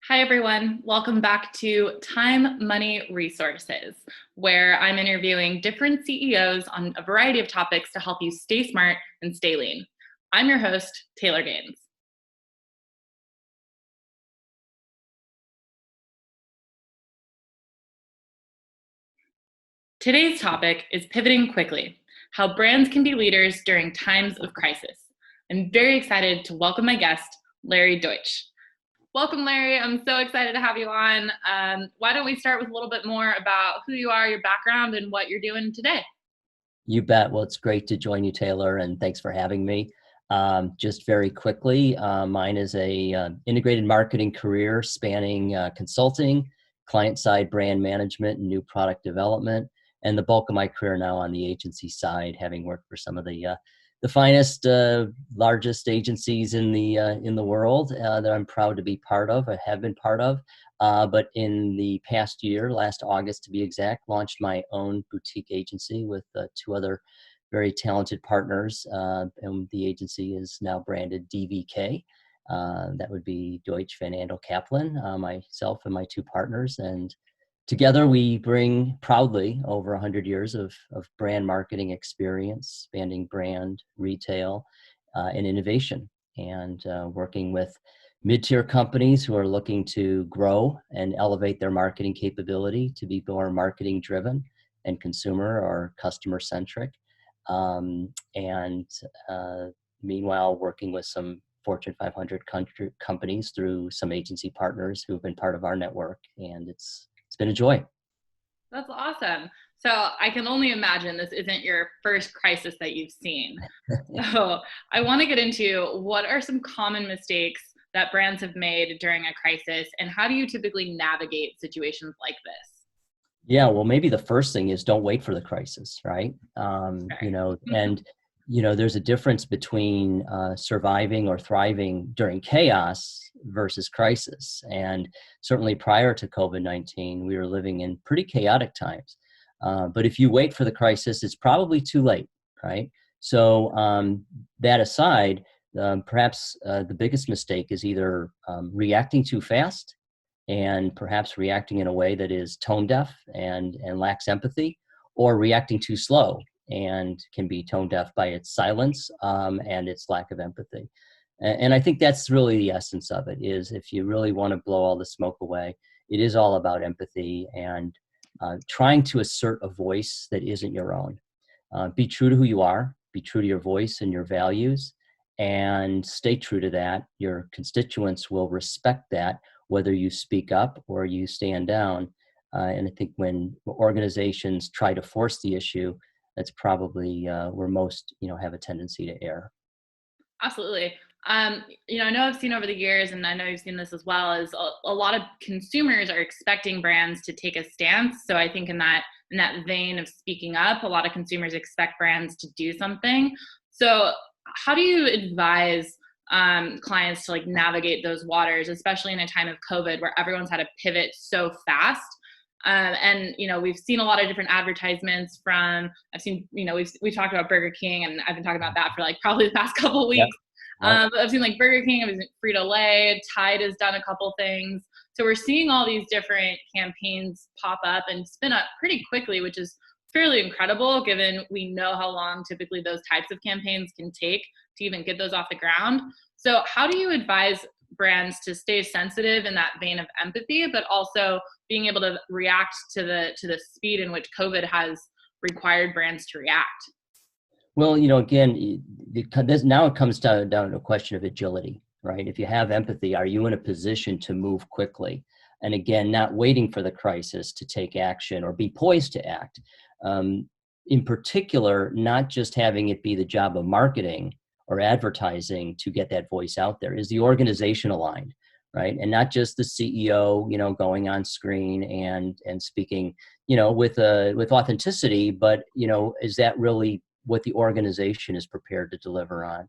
Hi, everyone. Welcome back to Time, Money, Resources, where I'm interviewing different CEOs on a variety of topics to help you stay smart and stay lean. I'm your host, Taylor Gaines. Today's topic is pivoting quickly, how brands can be leaders during times of crisis. I'm very excited to welcome my guest, Larry Deutsch. Welcome, Larry. I'm so excited to have you on. Why don't we start with a little bit more about who you are, your background, and what you're doing today? You bet. Well, it's great to join you, Taylor, and thanks for having me. Just very quickly, mine is a integrated marketing career spanning consulting, client-side brand management, and new product development, and the bulk of my career now on the agency side, having worked for some of the finest, largest agencies in the world that I'm proud to be part of. I have been part of. But in the past year, last August to be exact, launched my own boutique agency with two other very talented partners. And the agency is now branded DVK. That would be Deutsch Van Andel Kaplan, myself and my two partners. And together we bring proudly over 100 years of brand marketing experience, spanning brand, retail, and innovation, and working with mid-tier companies who are looking to grow and elevate their marketing capability to be more marketing driven and consumer or customer centric. And meanwhile, working with some Fortune 500 companies through some agency partners who have been part of our network. And it's been a joy. That's awesome. So I can only imagine this isn't your first crisis that you've seen. So I want to get into what are some common mistakes that brands have made during a crisis, and how do you typically navigate situations like this? Yeah, well, maybe the first thing is don't wait for the crisis, right? There's a difference between surviving or thriving during chaos versus crisis. And certainly prior to COVID-19, we were living in pretty chaotic times. But if you wait for the crisis, it's probably too late, right? So that aside, perhaps the biggest mistake is either reacting too fast and perhaps reacting in a way that is tone deaf and lacks empathy, or reacting too slow and can be tone deaf by its silence and its lack of empathy. And I think that's really the essence of it, is if you really want to blow all the smoke away, it is all about empathy and trying to assert a voice that isn't your own. Be true to who you are, be true to your voice and your values, and stay true to that. Your constituents will respect that, whether you speak up or you stand down. And I think when organizations try to force the issue, that's probably where most, have a tendency to err. Absolutely. I know I've seen over the years, and I know you've seen this as well, is a lot of consumers are expecting brands to take a stance. So I think in that vein of speaking up, a lot of consumers expect brands to do something. So how do you advise clients to navigate those waters, especially in a time of COVID where everyone's had to pivot so fast? We've seen a lot of different advertisements we've talked about Burger King, and I've been talking about that for probably the past couple of weeks. Yep. I've seen Burger King, I've seen Frito-Lay, Tide has done a couple things. So we're seeing all these different campaigns pop up and spin up pretty quickly, which is fairly incredible given we know how long typically those types of campaigns can take to even get those off the ground. So how do you advise brands to stay sensitive in that vein of empathy, but also being able to react to the speed in which COVID has required brands to react? Well, again, now it comes down to a question of agility, right? If you have empathy, are you in a position to move quickly? And again, not waiting for the crisis to take action or be poised to act. In particular, not just having it be the job of marketing or advertising to get that voice out there. Is the organization aligned, right? And not just the CEO, going on screen and speaking, with authenticity, but is that really what the organization is prepared to deliver on?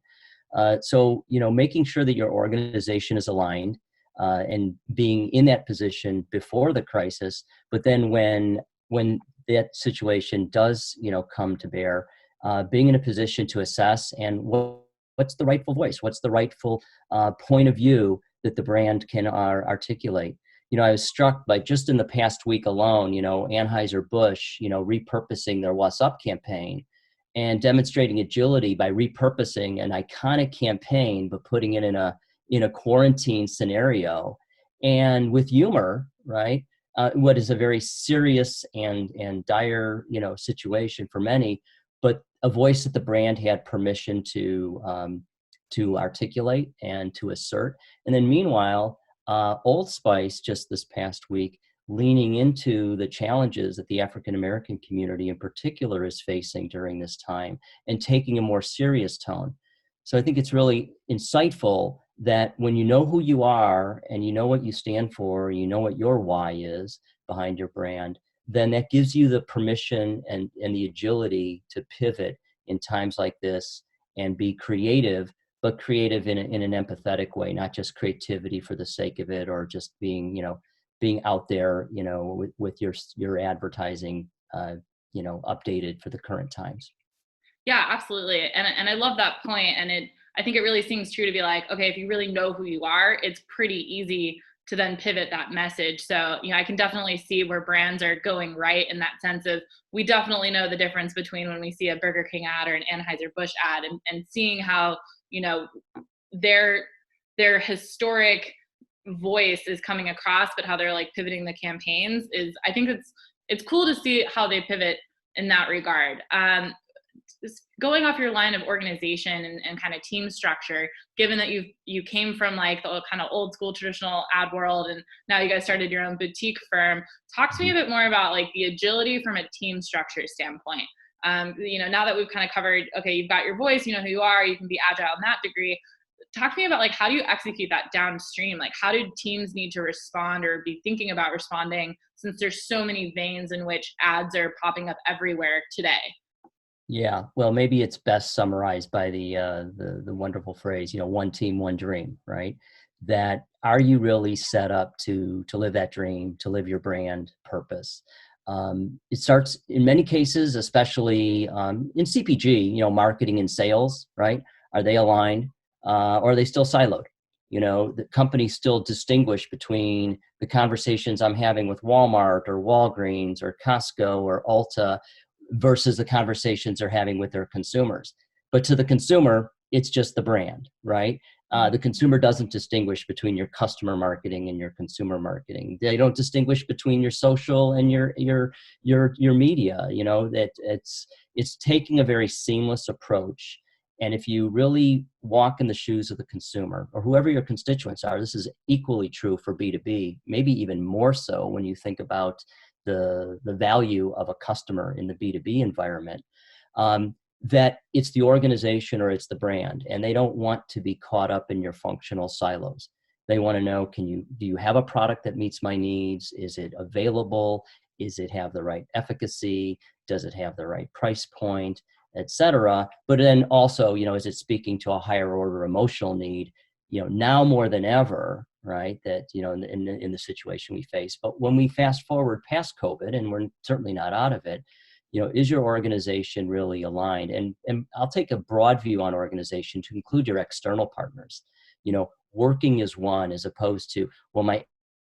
So making sure that your organization is aligned and being in that position before the crisis, but then when that situation does come to bear, being in a position to assess and what's the rightful voice, what's the rightful point of view that the brand can articulate. I was struck by just in the past week alone, Anheuser-Busch, repurposing their What's Up campaign and demonstrating agility by repurposing an iconic campaign, but putting it in a quarantine scenario and with humor, right? What is a very serious and dire, situation for many, but a voice that the brand had permission to articulate and to assert. And then meanwhile, Old Spice just this past week, leaning into the challenges that the African American community in particular is facing during this time and taking a more serious tone. So I think it's really insightful that when you know who you are and you know what you stand for, you know what your why is behind your brand, then that gives you the permission and the agility to pivot in times like this and be creative, but creative in an empathetic way, not just creativity for the sake of it or just being out there, with your advertising, updated for the current times. Yeah, absolutely. And I love that point. And I think it really seems true to be like, okay, if you really know who you are, it's pretty easy to then pivot that message. So, I can definitely see where brands are going right in that sense of, we definitely know the difference between when we see a Burger King ad or an Anheuser-Busch ad, and seeing how, their historic voice is coming across, but how they're like pivoting the campaigns is, I think it's cool to see how they pivot in that regard. Going off your line of organization and kind of team structure, given that you came from like the kind of old school traditional ad world, and now you guys started your own boutique firm, talk to me a bit more about like the agility from a team structure standpoint. Now that we've kind of covered, okay, you've got your voice, you know who you are, you can be agile in that degree. Talk to me about like, how do you execute that downstream? Like, how do teams need to respond or be thinking about responding, since there's so many veins in which ads are popping up everywhere today? Yeah, well, maybe it's best summarized by the wonderful phrase, one team, one dream, right? That are you really set up to live that dream, to live your brand purpose? It starts in many cases, especially in CPG, marketing and sales, right? Are they aligned, or are they still siloed? The companies still distinguish between the conversations I'm having with Walmart or Walgreens or Costco or Ulta versus the conversations they're having with their consumers. But to the consumer, it's just the brand, right? The consumer doesn't distinguish between your customer marketing and your consumer marketing. They don't distinguish between your social and your media. That it's taking a very seamless approach. And if you really walk in the shoes of the consumer or whoever your constituents are, this is equally true for B2B, maybe even more so when you think about the value of a customer in the B2B environment, that it's the organization or it's the brand, and they don't want to be caught up in your functional silos. They want to know, do you have a product that meets my needs? Is it available? Is it have the right efficacy? Does it have the right price point, et cetera? But then also, is it speaking to a higher order emotional need, now more than ever, right? That, in the situation we face. But when we fast forward past COVID, and we're certainly not out of it, is your organization really aligned? And I'll take a broad view on organization to include your external partners, working as one, as opposed to, well, my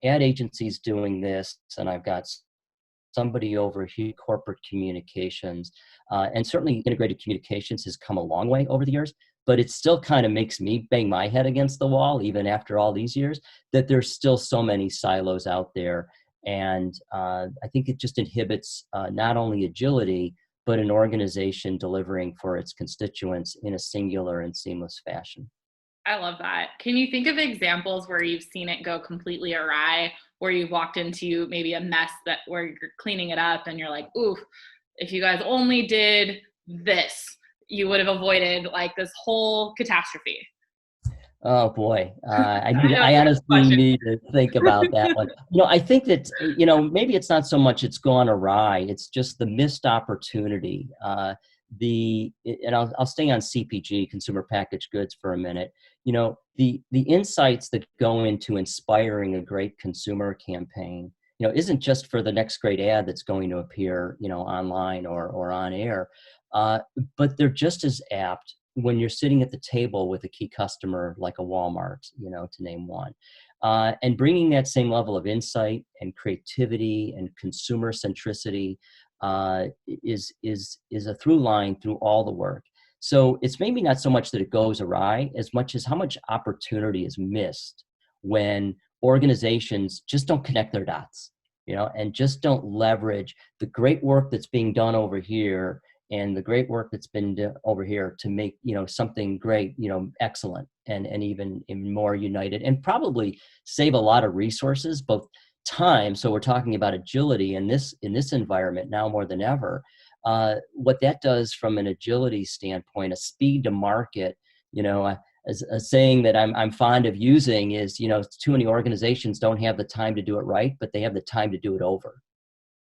ad agency's doing this and I've got somebody over here, corporate communications, and certainly integrated communications has come a long way over the years, but it still kind of makes me bang my head against the wall, even after all these years, that there's still so many silos out there. And I think it just inhibits not only agility, but an organization delivering for its constituents in a singular and seamless fashion. I love that. Can you think of examples where you've seen it go completely awry, where you've walked into maybe a mess where you're cleaning it up and you're like, ooh, if you guys only did this, you would have avoided like this whole catastrophe? Oh boy, I know I it's a honestly question. need to think about that one. I think that maybe it's not so much it's gone awry; it's just the missed opportunity. And I'll stay on CPG, consumer packaged goods, for a minute. The insights that go into inspiring a great consumer campaign, isn't just for the next great ad that's going to appear, online or on air, but they're just as apt when you're sitting at the table with a key customer like a Walmart, to name one, and bringing that same level of insight and creativity and consumer centricity is a through line through all the work. So it's maybe not so much that it goes awry as much as how much opportunity is missed when organizations just don't connect their dots, and just don't leverage the great work that's being done over here and the great work that's been done over here to make, something great, excellent and even more united, and probably save a lot of resources, both time. So we're talking about agility in this environment now more than ever. What that does from an agility standpoint, a speed to market, as a saying that I'm fond of using is, too many organizations don't have the time to do it right, but they have the time to do it over,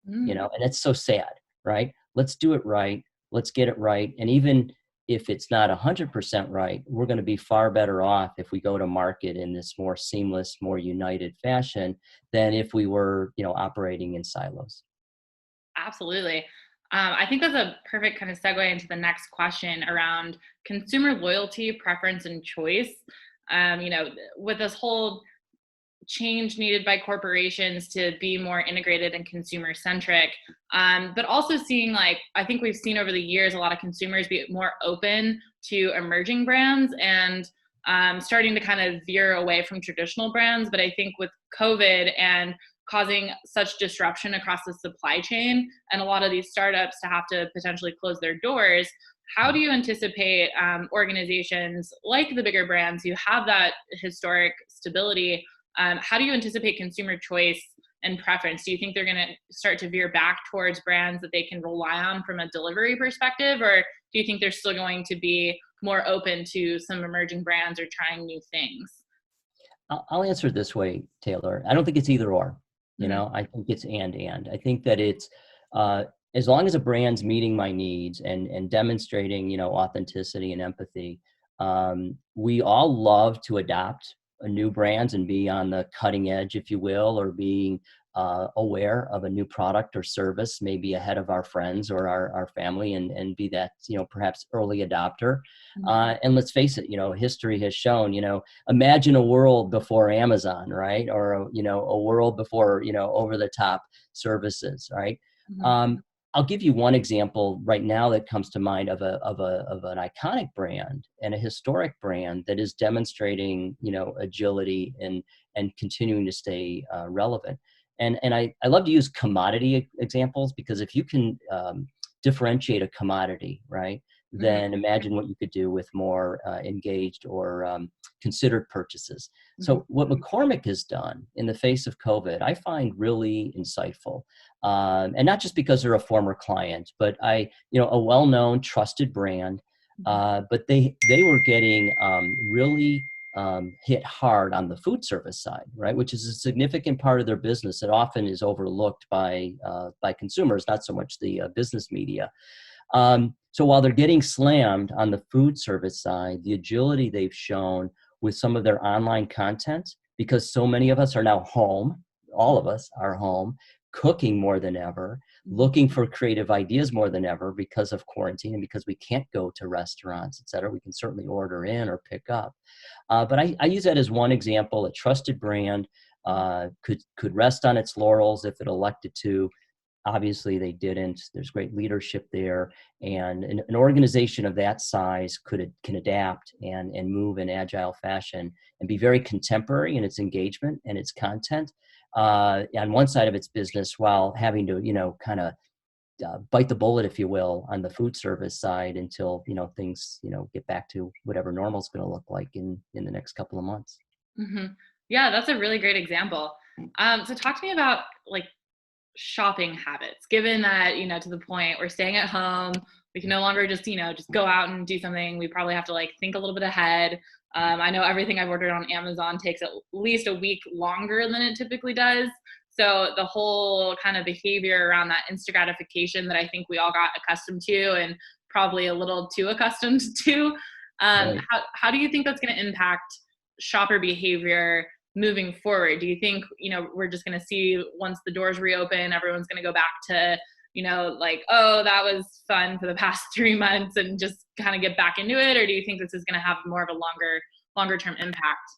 and it's so sad, right? Let's do it right. Let's get it right. And even if it's not 100% right, we're going to be far better off if we go to market in this more seamless, more united fashion than if we were, operating in silos. Absolutely. I think that's a perfect kind of segue into the next question around consumer loyalty, preference, and choice. With this whole change needed by corporations to be more integrated and consumer centric, but also seeing, like, I think we've seen over the years a lot of consumers be more open to emerging brands and starting to kind of veer away from traditional brands. But I think with COVID and causing such disruption across the supply chain and a lot of these startups to have to potentially close their doors, how do you anticipate organizations like the bigger brands who have that historic stability, how do you anticipate consumer choice and preference? Do you think they're going to start to veer back towards brands that they can rely on from a delivery perspective? Or do you think they're still going to be more open to some emerging brands or trying new things? I'll answer it this way, Taylor. I don't think it's either or. Mm-hmm. I think it's and. I think that it's as long as a brand's meeting my needs and demonstrating, authenticity and empathy. We all love to adopt new brands and be on the cutting edge, if you will, or being aware of a new product or service, maybe ahead of our friends or our family, and be that, perhaps early adopter. And let's face it, history has shown, imagine a world before Amazon, right? Or, a world before, over the top services, right? Mm-hmm. I'll give you one example right now that comes to mind of an iconic brand and a historic brand that is demonstrating, agility and continuing to stay relevant. And I love to use commodity examples, because if you can differentiate a commodity, right, then imagine what you could do with more engaged or considered purchases. So what McCormick has done in the face of COVID, I find really insightful. And not just because they're a former client, but a well-known, trusted brand. But they were getting really hit hard on the food service side, right? Which is a significant part of their business that often is overlooked by consumers, not so much the business media. So while they're getting slammed on the food service side, the agility they've shown with some of their online content, because so many of us are now home, all of us are home, cooking more than ever, looking for creative ideas more than ever because of quarantine and because we can't go to restaurants, et cetera. We can certainly order in or pick up. But I use that as one example. A trusted brand could rest on its laurels if it elected to. Obviously, they didn't. There's great leadership there, and an organization of that size can adapt and move in agile fashion and be very contemporary in its engagement and its content on one side of its business, while having to kind of bite the bullet, if you will, on the food service side until things get back to whatever normal is going to look like in the next couple of months. Mm-hmm. Yeah, that's a really great example. So talk to me about, like, shopping habits, given that, to the point we're staying at home, we can no longer just go out and do something. We probably have to, like, think a little bit ahead. I know everything I've ordered on Amazon takes at least a week longer than it typically does. So the whole kind of behavior around that instant gratification that I think we all got accustomed to, and probably a little too accustomed to, Right. how do you think that's going to impact shopper behavior moving forward? Do you think, we're just going to see, once the doors reopen, everyone's going to go back to like, oh, that was fun for the past 3 months and just kind of get back into it? Or do you think this is going to have more of a longer term impact?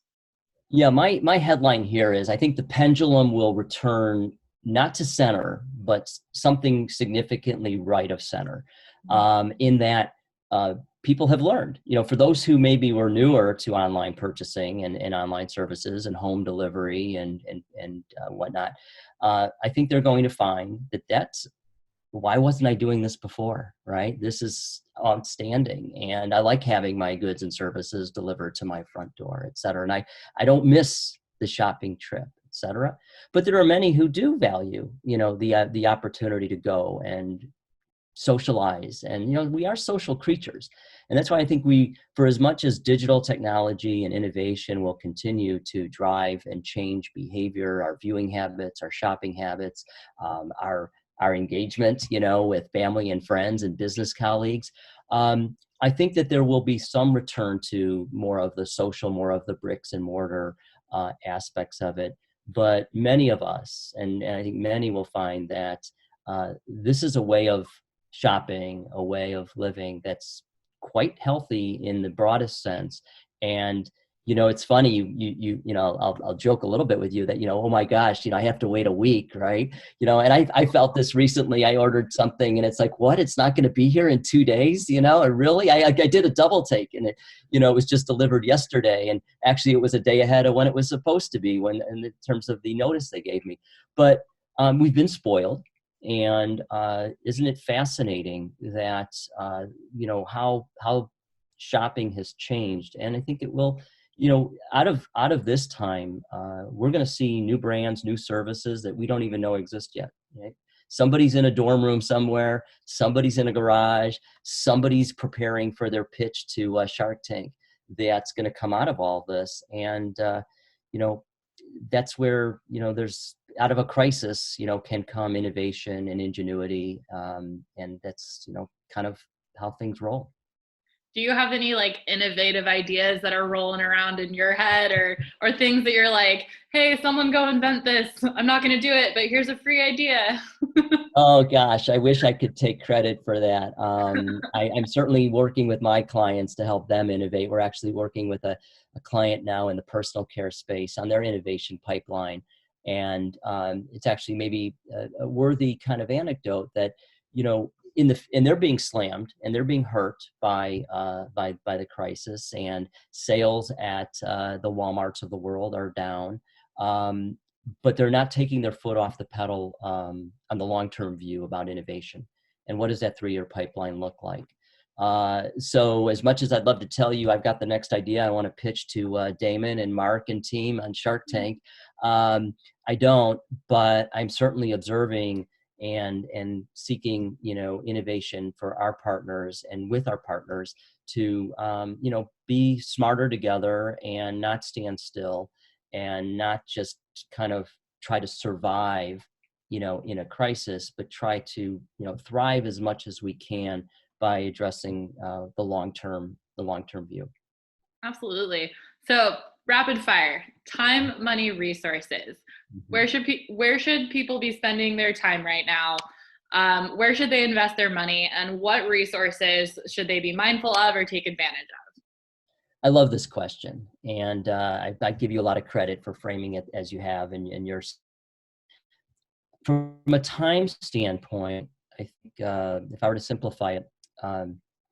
Yeah, my headline here is I think the pendulum will return not to center, but something significantly right of center. In that people have learned, for those who maybe were newer to online purchasing and online services and home delivery and whatnot, I think they're going to find that that's why wasn't I doing this before, right? This is outstanding. And I like having my goods and services delivered to my front door, et cetera. And I don't miss the shopping trip, et cetera. But there are many who do value, the opportunity to go and socialize. And, we are social creatures. And that's why I think for as much as digital technology and innovation will continue to drive and change behavior, our viewing habits, our shopping habits, our engagement, with family and friends and business colleagues. I think that there will be some return to more of the social, more of the bricks and mortar aspects of it. But many of us, and I think many will find that this is a way of shopping, a way of living that's quite healthy in the broadest sense. And it's funny, I'll joke a little bit with you that, oh my gosh, I have to wait a week, right? And I felt this recently. I ordered something and it's like, what? It's not going to be here in 2 days, or really? I did a double take and it was just delivered yesterday. And actually it was a day ahead of when it was supposed to be in terms of the notice they gave me. But we've been spoiled. And isn't it fascinating that, how shopping has changed? And I think it will, out of this time, we're going to see new brands, new services that we don't even know exist yet. Right? Somebody's in a dorm room somewhere, somebody's in a garage, somebody's preparing for their pitch to Shark Tank. That's going to come out of all this. And, that's where, there's out of a crisis, can come innovation and ingenuity. And that's, kind of how things roll. Do you have any like innovative ideas that are rolling around in your head or things that you're like, hey, someone go invent this. I'm not going to do it, but here's a free idea. Oh gosh, I wish I could take credit for that. I'm certainly working with my clients to help them innovate. We're actually working with a client now in the personal care space on their innovation pipeline. And it's actually maybe a worthy kind of anecdote that, and they're being slammed and they're being hurt by the crisis, and sales at the Walmarts of the world are down. But they're not taking their foot off the pedal on the long-term view about innovation. And what does that 3-year pipeline look like? So as much as I'd love to tell you I've got the next idea I want to pitch to Damon and Mark and team on Shark Tank, I don't, but I'm certainly observing and seeking, innovation for our partners and with our partners to, be smarter together and not stand still and not just kind of try to survive, in a crisis, but try to, thrive as much as we can by addressing the long-term view. Absolutely. So rapid fire, time, money, resources. Mm-hmm. Where should people be spending their time right now? Where should they invest their money, and what resources should they be mindful of or take advantage of? I love this question, and I give you a lot of credit for framing it as you have in your. From a time standpoint, I think if I were to simplify it,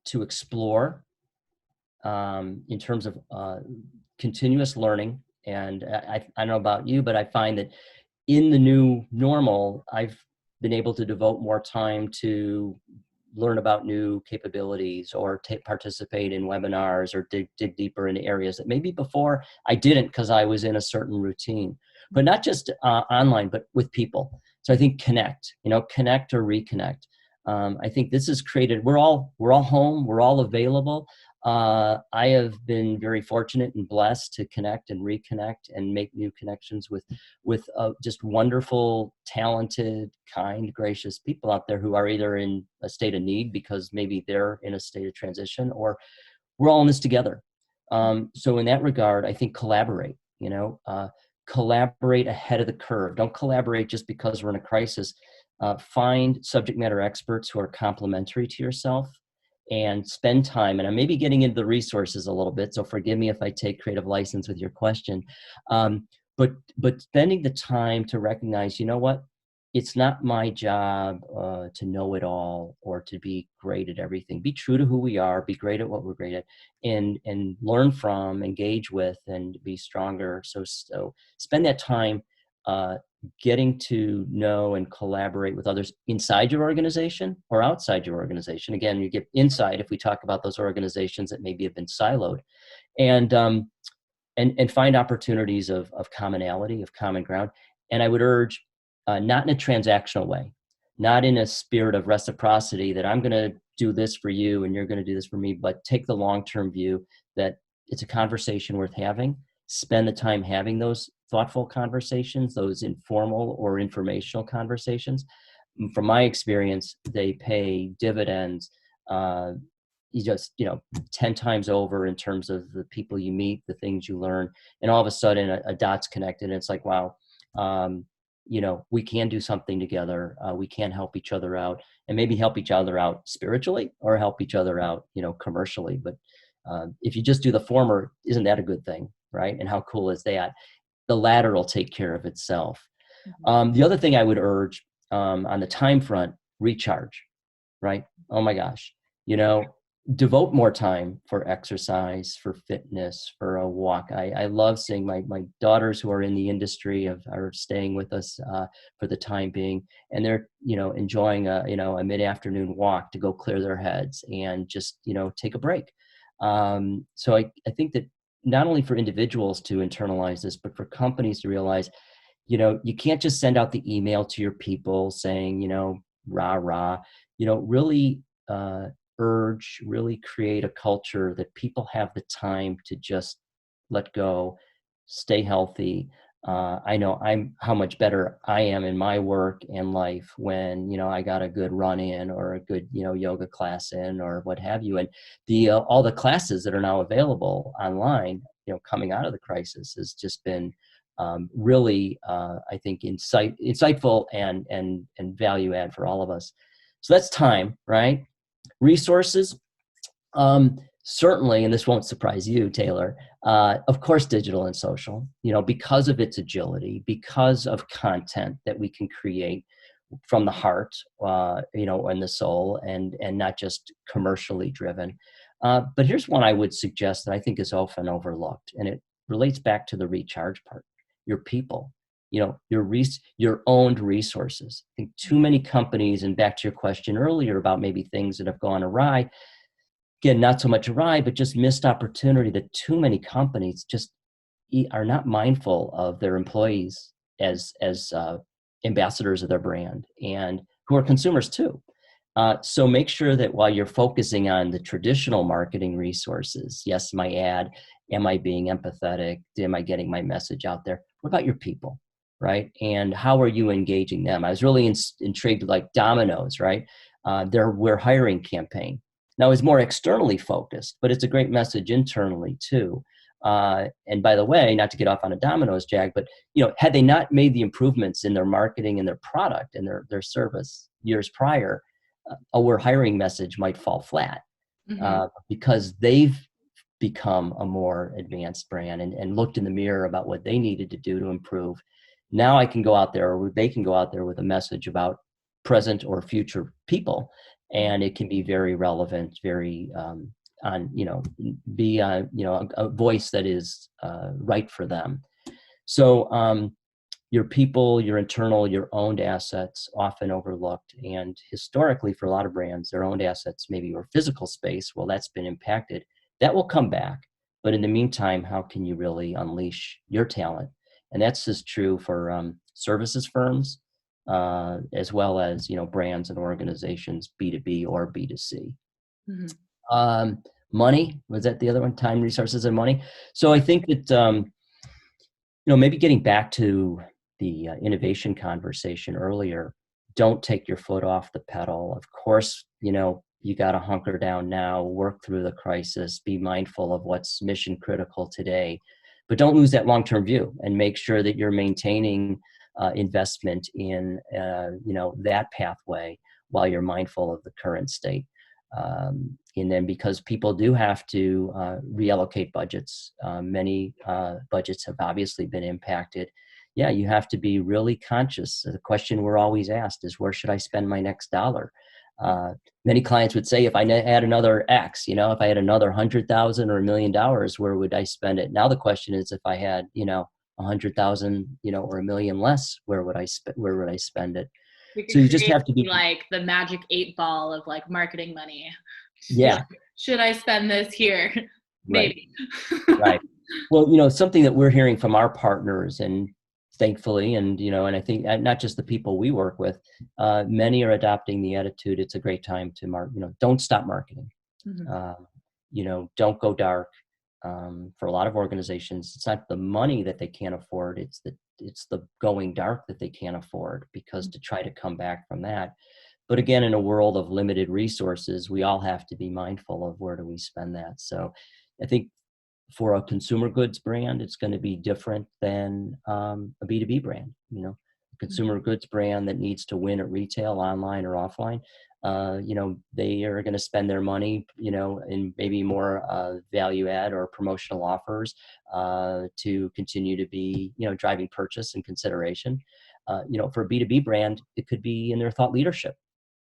to explore in terms of continuous learning. And I don't know about you, but I find that in the new normal, I've been able to devote more time to learn about new capabilities or participate in webinars or dig deeper into areas that maybe before I didn't because I was in a certain routine. But not just online, but with people. So I think connect or reconnect. I think this has created, we're all home, we're all available. I have been very fortunate and blessed to connect and reconnect and make new connections with just wonderful, talented, kind, gracious people out there who are either in a state of need because maybe they're in a state of transition, or we're all in this together. So in that regard, I think collaborate, collaborate ahead of the curve. Don't collaborate just because we're in a crisis. find subject matter experts who are complementary to yourself and spend time. And I may be getting into the resources a little bit, so forgive me if I take creative license with your question. But spending the time to recognize, you know what? It's not my job to know it all or to be great at everything. Be true to who we are, be great at what we're great at, and learn from, engage with, and be stronger. So spend that time getting to know and collaborate with others inside your organization or outside your organization. Again, you get inside if we talk about those organizations that maybe have been siloed, and find opportunities of commonality, of common ground. And I would urge, not in a transactional way, not in a spirit of reciprocity that I'm going to do this for you and you're going to do this for me, but take the long-term view that it's a conversation worth having. Spend the time having those thoughtful conversations, those informal or informational conversations. From my experience, they pay dividends. You just, 10 times over in terms of the people you meet, the things you learn, and all of a sudden a dot's connected. And it's like, wow, we can do something together. We can help each other out, and maybe help each other out spiritually or help each other out, commercially. But if you just do the former, isn't that a good thing? Right? And how cool is that? The latter will take care of itself. Mm-hmm. The other thing I would urge on the time front, recharge, right? Oh my gosh, devote more time for exercise, for fitness, for a walk. I love seeing my daughters who are in the industry are staying with us for the time being, and they're enjoying a mid-afternoon walk to go clear their heads and just take a break. So I think that not only for individuals to internalize this, but for companies to realize, you can't just send out the email to your people saying, rah, rah, really really create a culture that people have the time to just let go, stay healthy. I know how much better I am in my work and life when, I got a good run in or a good, yoga class in or what have you. And all the classes that are now available online, coming out of the crisis has just been really, I think, insightful and value add for all of us. So that's time, right? Resources, certainly, and this won't surprise you, Taylor, of course, digital and social, because of its agility, because of content that we can create from the heart, and the soul, and not just commercially driven. But here's one I would suggest that I think is often overlooked, and it relates back to the recharge part. Your people, your owned resources. I think too many companies, and back to your question earlier about maybe things that have gone awry, again, not so much awry, but just missed opportunity, that too many companies just are not mindful of their employees as ambassadors of their brand, and who are consumers too. So make sure that while you're focusing on the traditional marketing resources, yes, my ad, am I being empathetic? Am I getting my message out there? What about your people, right? And how are you engaging them? I was really intrigued with like Domino's, right? Their We're Hiring campaign. Now it's more externally focused, but it's a great message internally too. And by the way, not to get off on a Domino's jag, but had they not made the improvements in their marketing and their product and their service years prior, a We're Hiring message might fall flat. Mm-hmm. Because they've become a more advanced brand and looked in the mirror about what they needed to do to improve. Now I can go out there, or they can go out there with a message about present or future people, and it can be very relevant, very a voice that is right for them. So your people, your internal, your owned assets, often overlooked. And historically, for a lot of brands, their owned assets, maybe your physical space, well, that's been impacted. That will come back. But in the meantime, how can you really unleash your talent? And that's as true for services firms, as well as, brands and organizations, B2B or B2C. Mm-hmm. Money, was that the other one? Time, resources, and money. So I think that, maybe getting back to the innovation conversation earlier, don't take your foot off the pedal. Of course, you got to hunker down now, work through the crisis, be mindful of what's mission critical today, but don't lose that long-term view, and make sure that you're maintaining investment in, that pathway while you're mindful of the current state. And then because people do have to reallocate budgets, many budgets have obviously been impacted. Yeah, you have to be really conscious. The question we're always asked is, where should I spend my next dollar? Many clients would say, if I had another X, if I had another 100,000 or $1 million, where would I spend it? Now the question is, if I had, 100,000, or $1 million less, where would I spend it? We So could you just create have to be, like the magic 8 ball of like marketing money. yeah, Should I spend this here? right, Maybe. right. Well, something that we're hearing from our partners, and thankfully, and I think not just the people we work with, many are adopting the attitude, it's a great time to don't stop marketing. Don't go dark. For a lot of organizations, it's not the money that they can't afford, it's the going dark that they can't afford, because to try to come back from that. But again, in a world of limited resources, we all have to be mindful of where do we spend that. So I think for a consumer goods brand, it's going to be different than a B2B brand. A consumer goods brand that needs to win at retail, online or offline, they are going to spend their money, in maybe more value add or promotional offers to continue to be, driving purchase and consideration. For a B2B brand, it could be in their thought leadership,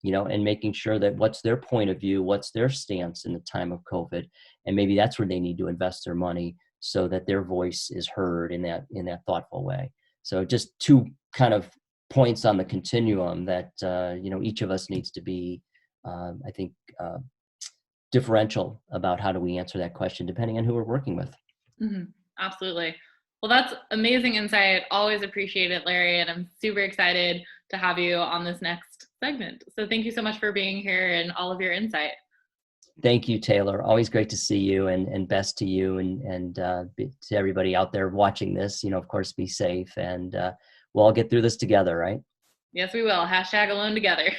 and making sure that what's their point of view, what's their stance in the time of COVID. And maybe that's where they need to invest their money so that their voice is heard in that thoughtful way. So just two kind of points on the continuum that, each of us needs to be, I think, differential about how do we answer that question, depending on who we're working with. Mm-hmm. Absolutely. Well, that's amazing insight. Always appreciate it, Larry. And I'm super excited to have you on this next segment. So thank you so much for being here and all of your insight. Thank you, Taylor. Always great to see you, and best to you and to everybody out there watching this. Of course, be safe, and we'll all get through this together, right? Yes, we will. #alone together.